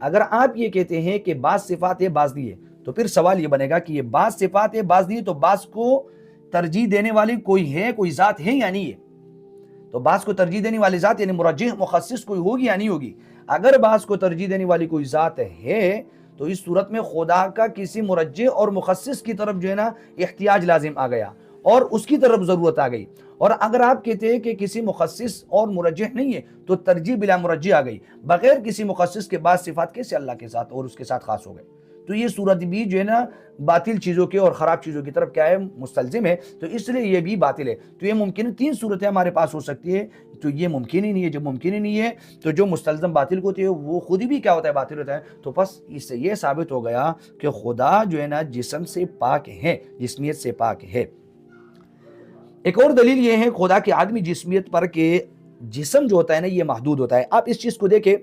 اگر آپ یہ کہتے ہیں کہ بعض صفات ہے بعض نہیں ہے تو پھر سوال یہ بنے گا کہ یہ بعض صفات ہے بعض نہیں ہے، تو بعض کو ترجیح دینے والی کوئی ہے، کوئی ذات ہے یا نہیں ہے؟ تو بعض کو ترجیح دینے والی ذات یعنی مرجح مخصص کوئی ہوگی یا نہیں ہوگی؟ اگر بعض کو ترجیح دینے والی کوئی ذات ہے تو اس صورت میں خدا کا کسی مرجح اور مخصص کی طرف جو ہے نا احتیاج لازم آ گیا اور اس کی طرف ضرورت آ گئی. اور اگر آپ کہتے ہیں کہ کسی مخصص اور مرجح نہیں ہے تو ترجیح بلا مرجح آ گئی. بغیر کسی مخصص کے بعد صفات کیسے اللہ کے ساتھ اور اس کے ساتھ خاص ہو گئے؟ تو یہ صورت بھی جو ہے نا باطل چیزوں کے اور خراب چیزوں کی طرف کیا ہے مستلزم ہے، تو اس لیے یہ بھی باطل ہے. تو یہ ممکن ہے 3 صورتیں ہمارے پاس ہو سکتی ہے، تو یہ ممکن ہی نہیں ہے. جب ممکن ہی نہیں ہے تو جو مستلزم باطل ہوتی ہے وہ خود بھی کیا ہوتا ہے باطل ہوتا ہے. تو بس اس سے یہ ثابت ہو گیا کہ خدا جو ہے نا جسم سے پاک ہے، جسمیت سے پاک ہے. ایک اور دلیل یہ ہے خدا کی عدمی جسمیت پر کہ جسم جو ہوتا ہے نا یہ محدود ہوتا ہے. آپ اس چیز کو دیکھیں،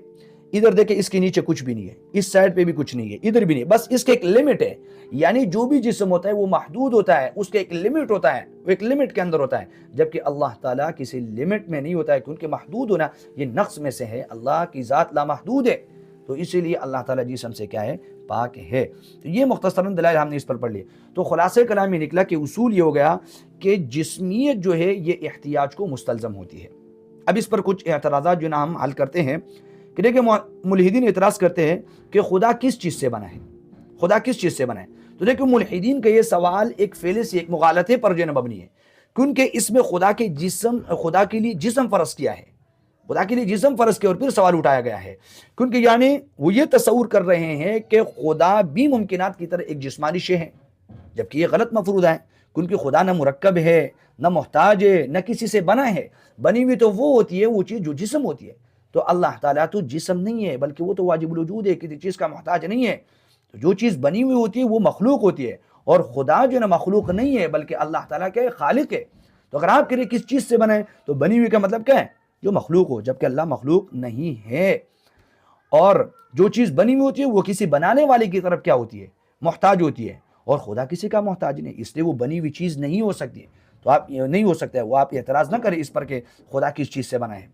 ادھر دیکھیں اس کے نیچے کچھ بھی نہیں ہے، اس سائڈ پہ بھی کچھ نہیں ہے، ادھر بھی نہیں، بس اس کے ایک لمٹ ہے. یعنی جو بھی جسم ہوتا ہے وہ محدود ہوتا ہے، اس کے ایک لمٹ ہوتا ہے، وہ ایک لمٹ کے اندر ہوتا ہے. جبکہ اللہ تعالیٰ کسی لمٹ میں نہیں ہوتا ہے، کیونکہ محدود ہونا یہ نقص میں سے ہے. اللہ کی ذات لامحدود ہے، تو اسی لیے اللہ تعالیٰ جسم سے کیا ہے پاک ہے. تو یہ مختصراً دلائل ہم نے اس پر پڑھ لی. تو خلاصہ کلام یہ نکلا کہ اصول یہ ہو گیا کہ جسمیت جو ہے یہ احتیاج کو مستلزم ہوتی ہے. اب اس پر کچھ اعتراضات جو نا ہم حل کرتے ہیں کہ دیکھیں ملحدین اعتراض کرتے ہیں کہ خدا کس چیز سے بنا ہے، خدا کس چیز سے بنا ہے. تو دیکھیں ملحدین کا یہ سوال ایک فعل سے ایک مغالطے پر جو ہے مبنی ہے، کیونکہ اس میں خدا کے لیے جسم فرض کیا ہے، خدا کے لیے جسم فرض کیا اور پھر سوال اٹھایا گیا ہے. کیونکہ یعنی وہ یہ تصور کر رہے ہیں کہ خدا بھی ممکنات کی طرح ایک جسمانی شے ہے، جبکہ یہ غلط مفروض ہے. کیونکہ خدا نہ مرکب ہے، نہ محتاج ہے، نہ کسی سے بنا ہے. بنی ہوئی تو وہ ہوتی ہے وہ چیز جو جسم ہوتی ہے. تو اللہ تعالیٰ تو جسم نہیں ہے بلکہ وہ تو واجب الوجود ہے، کسی چیز کا محتاج نہیں ہے. تو جو چیز بنی ہوئی ہوتی ہے وہ مخلوق ہوتی ہے، اور خدا جو نا مخلوق نہیں ہے بلکہ اللہ تعالیٰ کیا ہے خالق ہے. تو اگر آپ کہہ رہے کس چیز سے بنا ہے تو بنی ہوئی کا مطلب کیا ہے جو مخلوق ہو، جبکہ اللہ مخلوق نہیں ہے. اور جو چیز بنی ہوئی ہوتی ہے وہ کسی بنانے والے کی طرف کیا ہوتی ہے محتاج ہوتی ہے، اور خدا کسی کا محتاج نہیں، اس لیے وہ بنی ہوئی چیز نہیں ہو سکتی. تو آپ نہیں ہو سکتا ہے وہ، آپ اعتراض نہ کریں اس پر کہ خدا کس چیز سے بنا ہے.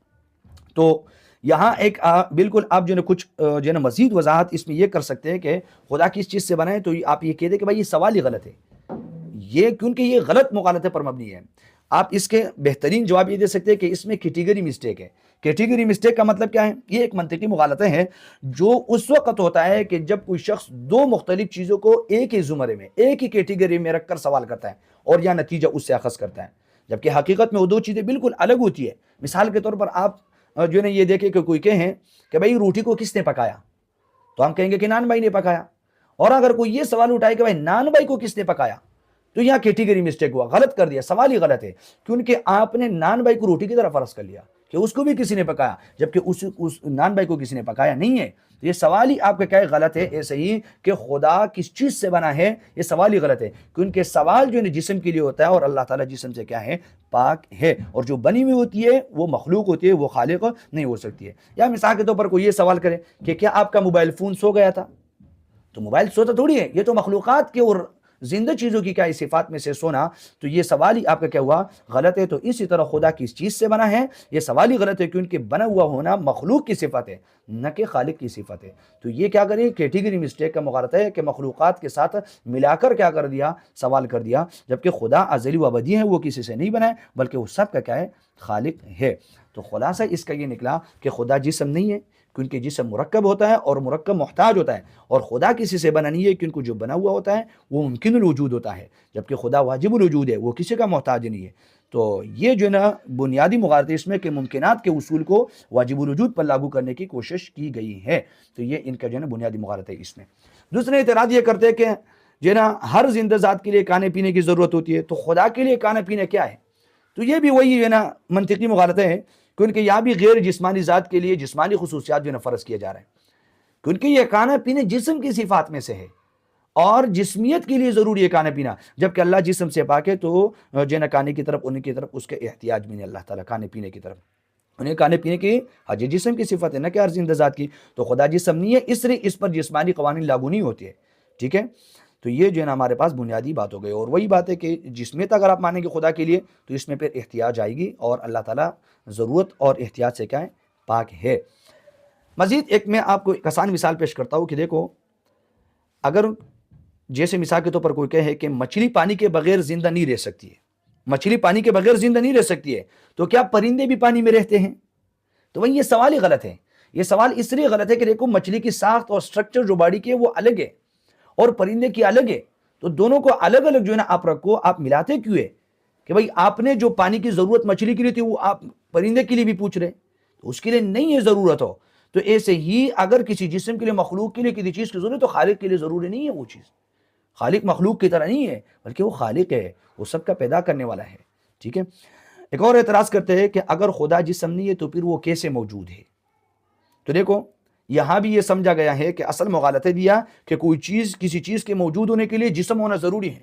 تو یہاں ایک بالکل آپ جو ہے کچھ جو ہے نا مزید وضاحت اس میں یہ کر سکتے ہیں کہ خدا کس چیز سے بنا ہے. تو آپ یہ کہہ دیں کہ بھائی یہ سوال ہی غلط ہے، یہ کیونکہ یہ غلط مغالطے پر مبنی ہے. آپ اس کے بہترین جواب یہ دے سکتے ہیں کہ اس میں کیٹیگری مسٹیک ہے. کیٹیگری مسٹیک کا مطلب کیا ہے؟ یہ ایک منطقی مغالطہ ہے جو اس وقت ہوتا ہے کہ جب کوئی شخص 2 مختلف چیزوں کو ایک ہی زمرے میں ایک ہی کیٹیگری میں رکھ کر سوال کرتا ہے اور یا نتیجہ اس سے اخذ کرتا ہے، جبکہ حقیقت میں وہ 2 چیزیں بالکل الگ ہوتی ہے. مثال کے طور پر آپ جو ہے نا یہ دیکھیں کہ کوئی کہیں کہ بھائی روٹی کو کس نے پکایا، تو ہم کہیں گے کہ نان بھائی نے پکایا. اور اگر کوئی یہ سوال اٹھائے کہ بھائی نان بھائی کو کس نے پکایا، تو یہاں کیٹیگری مسٹیک ہوا، غلط کر دیا، سوال ہی غلط ہے. کیونکہ آپ نے نان بھائی کو روٹی کی طرح فرض کر لیا کہ اس کو بھی کسی نے پکایا، جبکہ اس نان بھائی کو کسی نے پکایا نہیں ہے. تو یہ سوال ہی آپ کا کیا ہے غلط ہے. ایسے ہی کہ خدا کس چیز سے بنا ہے یہ سوال ہی غلط ہے، کیونکہ سوال جو ہے جسم کے لیے ہوتا ہے اور اللہ تعالیٰ جسم سے کیا ہے پاک ہے. اور جو بنی ہوئی ہوتی ہے وہ مخلوق ہوتی ہے، وہ خالق نہیں ہو سکتی ہے. یا مثال کے طور پر کوئی یہ سوال کرے کہ کیا آپ کا موبائل فون سو گیا تھا، تو موبائل سوتا تھوڑی ہے، یہ تو مخلوقات کے اور زندہ چیزوں کی کیا صفات میں سے سونا. تو یہ سوال ہی آپ کا کیا ہوا غلط ہے. تو اسی طرح خدا کس چیز سے بنا ہے یہ سوال ہی غلط ہے، کیونکہ بنا ہوا ہونا مخلوق کی صفت ہے نہ کہ خالق کی صفت ہے. تو یہ کیا کریں کیٹیگری مسٹیک کا مغالطہ ہے کہ مخلوقات کے ساتھ ملا کر کیا کر دیا سوال کر دیا، جبکہ خدا ازلی و ابدی ہے، وہ کسی سے نہیں بنا ہے بلکہ وہ سب کا کیا ہے خالق ہے. تو خلاصہ اس کا یہ نکلا کہ خدا جسم نہیں ہے، کیونکہ جسم مرکب ہوتا ہے اور مرکب محتاج ہوتا ہے، اور خدا کسی سے بنا نہیں ہے کیونکہ جو بنا ہوا ہوتا ہے وہ ممکن الوجود ہوتا ہے، جبکہ خدا واجب الوجود ہے، وہ کسی کا محتاج نہیں ہے. تو یہ جو ہے نا بنیادی مغالطے اس میں کہ ممکنات کے اصول کو واجب الوجود پر لاگو کرنے کی کوشش کی گئی ہے. تو یہ ان کا جو ہے نا بنیادی مغالطہ ہے اس میں. دوسرے اعتراض یہ کرتے ہیں کہ جو ہے نا ہر زندہ ذات کے لیے کھانے پینے کی ضرورت ہوتی ہے، تو خدا کے لیے کھانا پینا کیا ہے؟ تو یہ بھی وہی جو ہے نا منطقی مغالطہ ہے، کیونکہ یہاں بھی غیر جسمانی ذات کے لیے جسمانی خصوصیات جو ہے نا فرض کیے جا رہے ہیں، کیونکہ یہ کھانا پینے جسم کی صفات میں سے ہے اور جسمیت کے لیے ضروری ہے کھانا پینا، جبکہ اللہ جسم سے پاک ہے. تو جو ہے نا کھانے کی طرف ان کی طرف اس کے احتیاج بھی نہیں اللہ تعالیٰ کھانے پینے کی طرف، انہیں کھانے پینے کی حج جسم کی صفت ہے نہ کہ ہر زندہ ذات کی. تو خدا جسم نہیں ہے، اس لیے اس پر جسمانی قوانین لاگو نہیں ہوتی ہے. ٹھیک ہے، تو یہ جو ہے نا ہمارے پاس بنیادی بات ہو گئی. اور وہی بات ہے کہ جسمیت اگر آپ مانیں گے خدا کے لیے تو اس میں پھر احتیاج آئے گی، اور اللہ تعالیٰ ضرورت اور احتیاج سے کیا ہے پاک ہے. مزید ایک میں آپ کو ایک آسان مثال پیش کرتا ہوں کہ دیکھو، اگر جیسے مثال کے طور پر کوئی کہے کہ مچھلی پانی کے بغیر زندہ نہیں رہ سکتی ہے، مچھلی پانی کے بغیر زندہ نہیں رہ سکتی ہے، تو کیا پرندے بھی پانی میں رہتے ہیں؟ تو وہی یہ سوال ہی غلط ہے. یہ سوال اس لیے غلط ہے کہ دیکھو مچھلی کی ساخت اور سٹرکچر جو باڈی کی ہے وہ الگ ہے اور پرندے کی الگ ہے. تو دونوں کو الگ الگ جو ہے نا آپ رکھو، آپ ملاتے کیوں ہے کہ بھائی آپ نے جو پانی کی ضرورت مچھلی کے لیے تھی وہ آپ پرندے کے لیے بھی پوچھ رہے، تو اس کے لیے نہیں ہے ضرورت ہو. تو ایسے ہی اگر کسی جسم کے لیے، مخلوق کے لیے کسی چیز کی ضرورت ہے تو خالق کے لیے ضروری نہیں ہے وہ چیز. خالق مخلوق کی طرح نہیں ہے، بلکہ وہ خالق ہے، وہ سب کا پیدا کرنے والا ہے. ٹھیک ہے. ایک اور اعتراض کرتے ہیں کہ اگر خدا جسم نہیں ہے تو پھر وہ کیسے موجود ہے؟ تو دیکھو یہاں بھی یہ سمجھا گیا ہے کہ اصل مغالطہ دیا کہ کوئی چیز، کسی چیز کے موجود ہونے کے لیے جسم ہونا ضروری ہے،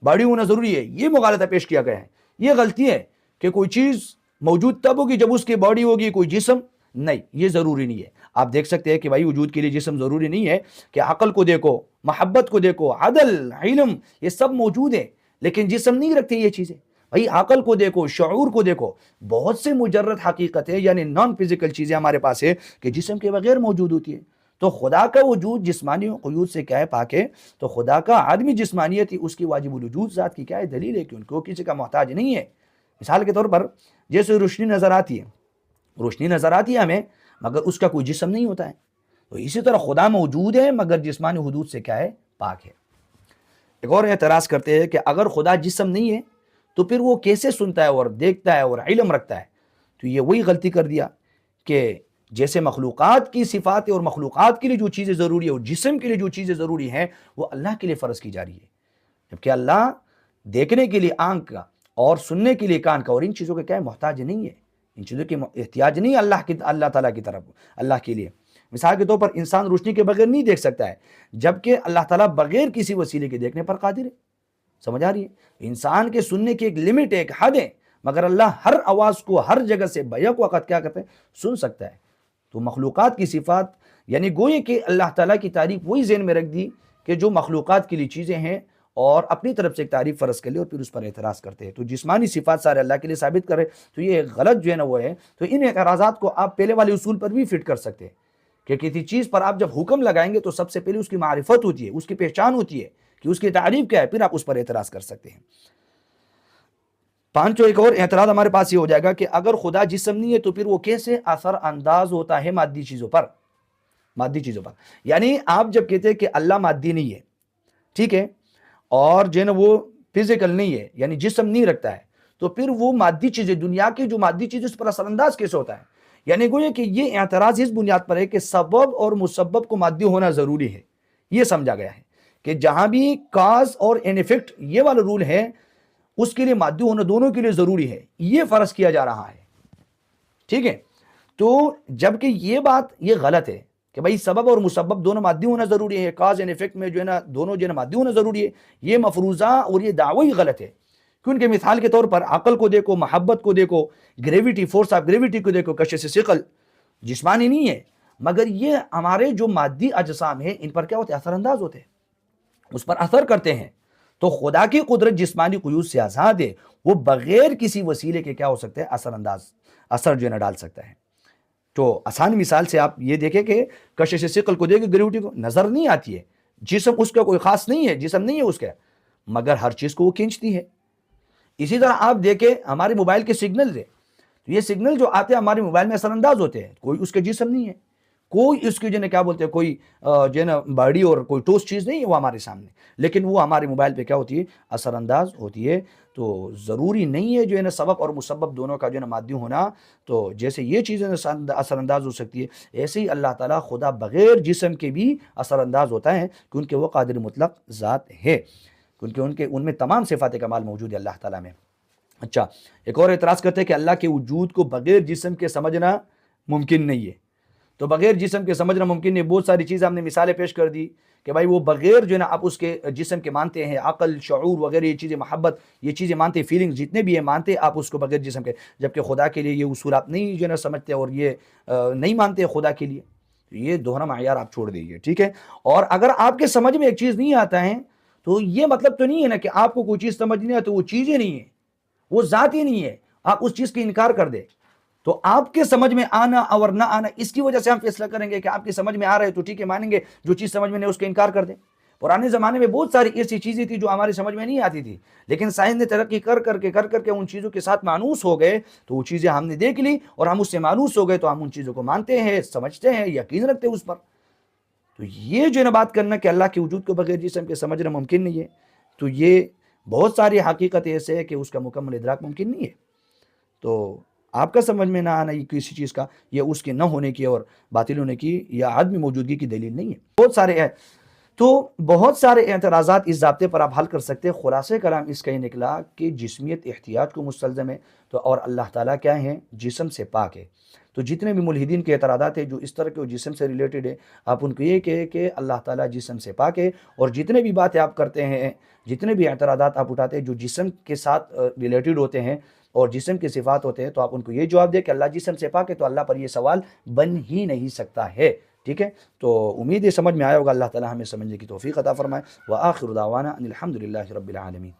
باڈی ہونا ضروری ہے. یہ مغالطہ پیش کیا گیا ہے. یہ غلطی ہے کہ کوئی چیز موجود تب ہوگی جب اس کی باڈی ہوگی، کوئی جسم نہیں. یہ ضروری نہیں ہے. آپ دیکھ سکتے ہیں کہ بھائی وجود کے لیے جسم ضروری نہیں ہے، کہ عقل کو دیکھو، محبت کو دیکھو، عدل، علم، یہ سب موجود ہے لیکن جسم نہیں رکھتے یہ چیزیں. بھائی عقل کو دیکھو، شعور کو دیکھو، بہت سے مجرد حقیقت ہے یعنی نان فزیکل چیزیں ہمارے پاس ہے کہ جسم کے بغیر موجود ہوتی ہے. تو خدا کا وجود جسمانی قیود سے کیا ہے؟ پاک ہے. تو خدا کا عدمی جسمانیت ہی اس کی واجب الوجود ذات کی کیا ہے؟ دلیل ہے کہ ان کو کسی کا محتاج نہیں ہے. مثال کے طور پر جیسے روشنی نظر آتی ہے، روشنی نظر آتی ہے ہمیں مگر اس کا کوئی جسم نہیں ہوتا ہے. تو اسی طرح خدا موجود ہے مگر جسمانی حدود سے کیا ہے؟ پاک ہے. ایک اور اعتراض کرتے ہیں کہ اگر خدا جسم نہیں ہے تو پھر وہ کیسے سنتا ہے اور دیکھتا ہے اور علم رکھتا ہے؟ تو یہ وہی غلطی کر دیا کہ جیسے مخلوقات کی صفات اور مخلوقات کے لیے جو چیزیں ضروری ہے اور جسم کے لیے جو چیزیں ضروری ہیں وہ اللہ کے لیے فرض کی جا رہی ہے، جبکہ اللہ دیکھنے کے لیے آنکھ کا اور سننے کے لیے کان کا اور ان چیزوں کا کیا ہے؟ محتاج نہیں ہے. ان چیزوں کی احتیاج نہیں اللہ تعالیٰ کی طرف، اللہ کے لیے. مثال کے طور پر انسان روشنی کے بغیر نہیں دیکھ سکتا ہے، جبکہ اللہ تعالیٰ بغیر کسی وسیلے کے دیکھنے پر قادر ہے. سمجھ آ رہی ہے؟ انسان کے سننے کی ایک لمٹ ہے، ایک حد ہے، مگر اللہ ہر آواز کو ہر جگہ سے بیک وقت کیا کرتا ہے؟ سن سکتا ہے. تو مخلوقات کی صفات یعنی گوئے کہ اللہ تعالیٰ کی تعریف وہی ذہن میں رکھ دی کہ جو مخلوقات کے لیے چیزیں ہیں اور اپنی طرف سے ایک تعریف فرض کر لی اور پھر اس پر اعتراض کرتے ہیں. تو جسمانی صفات سارے اللہ کے لیے ثابت کرے تو یہ غلط جو ہے نا وہ ہے. تو ان اعتراضات کو آپ پہلے والے اصول پر بھی فٹ کر سکتے ہیں کہ کسی چیز پر آپ جب حکم لگائیں گے تو سب سے پہلے اس کی معرفت ہوتی ہے، اس کی پہچان ہوتی ہے کہ اس کی تعریف کیا ہے، پھر آپ اس پر اعتراض کر سکتے ہیں. پانچوں ایک اور اعتراض ہمارے پاس یہ ہو جائے گا کہ اگر خدا جسم نہیں ہے تو پھر وہ کیسے اثر انداز ہوتا ہے مادی چیزوں پر؟ مادی چیزوں پر یعنی آپ جب کہتے ہیں کہ اللہ مادی نہیں ہے، ٹھیک ہے، اور جو ہے نا وہ فزیکل نہیں ہے یعنی جسم نہیں رکھتا ہے، تو پھر وہ مادی چیزیں، دنیا کی جو مادی چیزیں، اس پر اثر انداز کیسے ہوتا ہے؟ یعنی گویا کہ یہ اعتراض اس بنیاد پر ہے کہ سبب اور مسبب کو مادی ہونا ضروری ہے. یہ سمجھا گیا ہے کہ جہاں بھی کاز اور ان ایفیکٹ یہ والا رول ہے اس کے لیے مادی ہونا دونوں کے لیے ضروری ہے، یہ فرض کیا جا رہا ہے. ٹھیک ہے. تو جبکہ یہ بات یہ غلط ہے کہ بھائی سبب اور مسبب دونوں مادی ہونا ضروری ہے، کاز اینڈ ایفیکٹ میں جو ہے نا دونوں جو ہے نا مادی ہونا ضروری ہے. یہ مفروضہ اور یہ دعوی غلط ہے. کیونکہ مثال کے طور پر عقل کو دیکھو، محبت کو دیکھو، گریویٹی، فورس آف گریویٹی کو دیکھو، کشش ثقل جسمانی نہیں ہے مگر یہ ہمارے جو مادی اجسام ہیں ان پر کیا ہوتے ہیں؟ اثر انداز ہوتے ہیں، اس پر اثر کرتے ہیں. تو خدا کی قدرت جسمانی قیود سے آزاد ہے، وہ بغیر کسی وسیلے کے کیا ہو سکتے ہیں؟ اثر انداز، اثر جو ہے نا ڈال سکتا ہے. تو آسان مثال سے آپ یہ دیکھیں کہ کشش ثقل کو دیکھیں، گریویٹی کو نظر نہیں آتی ہے، جسم اس کا کوئی خاص نہیں ہے، جسم نہیں ہے اس کا، مگر ہر چیز کو وہ کھینچتی ہے. اسی طرح آپ دیکھیں ہمارے موبائل کے سگنلز ہیں، تو یہ سگنل جو آتے ہیں ہمارے موبائل میں اثر انداز ہوتے ہیں، کوئی اس کے جسم نہیں ہے، کوئی اس کی جو ہے کیا بولتے ہیں، کوئی جو ہے نا باڈی اور کوئی ٹوس چیز نہیں ہے وہ ہمارے سامنے، لیکن وہ ہمارے موبائل پہ کیا ہوتی ہے؟ اثر انداز ہوتی ہے. تو ضروری نہیں ہے جو ہے نا سبب اور مسبب دونوں کا جو ہے نا مادی ہونا. تو جیسے یہ چیزیں اثر انداز ہو سکتی ہے، ایسے ہی اللہ تعالیٰ خدا بغیر جسم کے بھی اثر انداز ہوتا ہے کیونکہ وہ قادر مطلق ذات ہے، کیونکہ ان میں تمام صفات کمال موجود ہے اللہ تعالیٰ میں. اچھا، ایک اور اعتراض کرتے ہیں کہ اللہ کے وجود کو بغیر جسم کے سمجھنا ممکن نہیں ہے. تو بغیر جسم کے سمجھنا ممکن نہیں. بہت ساری چیزیں ہم نے مثالیں پیش کر دی کہ بھائی وہ بغیر جو ہے نا آپ اس کے جسم کے مانتے ہیں، عقل، شعور وغیرہ یہ چیزیں، محبت یہ چیزیں مانتے ہیں، فیلنگ جتنے بھی ہیں مانتے ہیں آپ اس کو بغیر جسم کے، جبکہ خدا کے لیے یہ اصول آپ نہیں جو ہے نا سمجھتے اور یہ نہیں مانتے خدا کے لیے. یہ دوہرا معیار آپ چھوڑ دیجیے، ٹھیک ہے. اور اگر آپ کے سمجھ میں ایک چیز نہیں آتا ہے تو یہ مطلب تو نہیں ہے نا کہ آپ کو کوئی چیز سمجھ نہیں آتی، وہ چیز ہی نہیں ہے، وہ ذات ہی نہیں ہے، آپ اس چیز کی انکار کر دیں. تو آپ کے سمجھ میں آنا اور نہ آنا اس کی وجہ سے ہم فیصلہ کریں گے کہ آپ کی سمجھ میں آ رہا ہے تو ٹھیک ہے مانیں گے، جو چیز سمجھ میں نہیں اس کا انکار کر دیں۔ پرانے زمانے میں بہت ساری ایسی چیزیں تھی جو ہماری سمجھ میں نہیں آتی تھی، لیکن سائنس نے ترقی کر کر کے ان چیزوں کے ساتھ مانوس ہو گئے، تو وہ چیزیں ہم نے دیکھ لی اور ہم اس سے مانوس ہو گئے، تو ہم ان چیزوں کو مانتے ہیں، سمجھتے ہیں، یقین رکھتے ہیں اس پر۔ تو یہ جو ہے نا بات کرنا کہ اللہ کے وجود کو بغیر جسم کے سمجھنا ممکن نہیں ہے، تو یہ بہت ساری حقیقت ایسے ہے کہ اس کا مکمل ادراک ممکن نہیں ہے۔ تو آپ کا سمجھ میں نہ آنا یہ کسی چیز کا، یہ اس کے نہ ہونے کی اور باطل ہونے کی یا عدم موجودگی کی دلیل نہیں ہے۔ بہت سارے ہیں، تو بہت سارے اعتراضات اس ضابطے پر آپ حل کر سکتے ہیں۔ خلاصہ کلام اس کا یہ نکلا کہ جسمیت احتیاط کو مستلزم ہے، تو اور اللہ تعالیٰ کیا ہیں؟ جسم سے پاک ہے۔ تو جتنے بھی ملحدین کے اعتراضات ہیں جو اس طرح کے جسم سے ریلیٹڈ ہے، آپ ان کو یہ کہیں کہ اللہ تعالیٰ جسم سے پاک ہے، اور جتنے بھی باتیں آپ کرتے ہیں، جتنے بھی اعتراضات آپ اٹھاتے ہیں جو جسم کے ساتھ ریلیٹڈ ہوتے ہیں اور جسم کے صفات ہوتے ہیں، تو آپ ان کو یہ جواب دیں کہ اللہ جسم سے پاک ہے، تو اللہ پر یہ سوال بن ہی نہیں سکتا ہے۔ ٹھیک ہے، تو امید ہے سمجھ میں آیا ہوگا۔ اللہ تعالیٰ ہمیں سمجھنے کی توفیق عطا فرمائے۔ وآخر دعوانا ان الحمد للہ رب العالمین۔